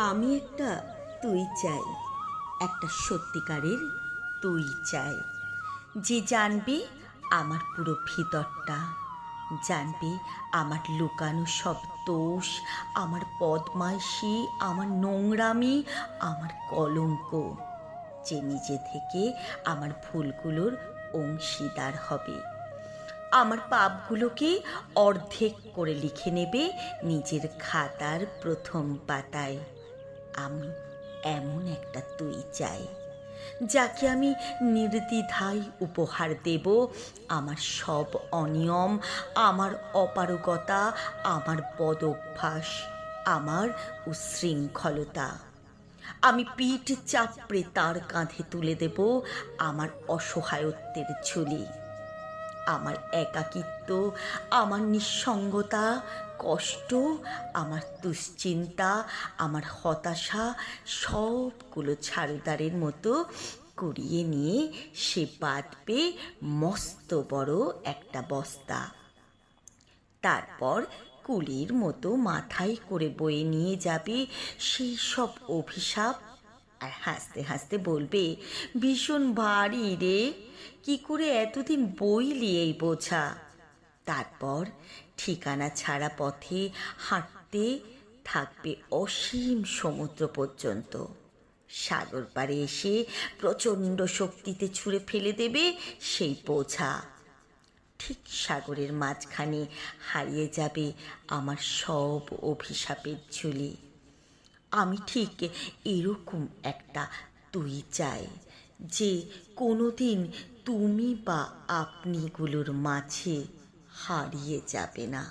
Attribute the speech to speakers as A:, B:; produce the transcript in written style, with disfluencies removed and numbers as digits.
A: আমি একটা তুই চাই, একটা সত্যিকারের তুই চাই, যে জানবে আমার পুরো ভিতরটা, জানবে আমার লুকানো সব দোষ, আমার বদমাইশি, আমার নোংরামি, আমার কলঙ্ক, যে নিজে থেকে আমার ভুলগুলোর অংশীদার হবে, আমার পাপগুলোকে অর্ধেক করে লিখে নেবে নিজের খাতার প্রথম পাতায়। আমি এমন একটা তুই চাই, যাকে আমি নির্দ্বিধায় উপহার দেব আমার সব অনিয়ম, আমার অপারগতা, আমার বদঅভ্যাস, আমার উচ্ছৃঙ্খলতা। আমি পিঠ চাপড়ে তার কাঁধে তুলে দেব আমার অসহায়ত্বের ঝুলি, আমার একাকিত্ব, আমার নিঃসঙ্গতা, কষ্ট, আমার দুশ্চিন্তা, আমার হতাশা, সবগুলো ঝাড়ুদারের মতো কুড়িয়ে নিয়ে সে বাঁধবে মস্ত বড় একটা বস্তা। তারপর কুলির মতো মাথায় করে বয়ে নিয়ে যাবে সেই সব অভিশাপ, আর হাসতে হাসতে বলবে, ভীষণ ভারী রে, কি করে এতদিন বইলি এই বোঝা। তারপর ঠিকানা ছাড়া পথে হাঁটতে থাকবে অসীম সমুদ্র পর্যন্ত। সাগর পাড়ে এসে প্রচণ্ড শক্তিতে ছুঁড়ে ফেলে দেবে সেই বোঝা। ঠিক সাগরের মাঝখানে হারিয়ে যাবে আমার সব অভিশাপের ঝুলি। আমি ঠিক এরকম একটা তুই চাই, যে কোনোদিন তুমি বা আপনিগুলোর মাঝে হারিয়ে যাবে না।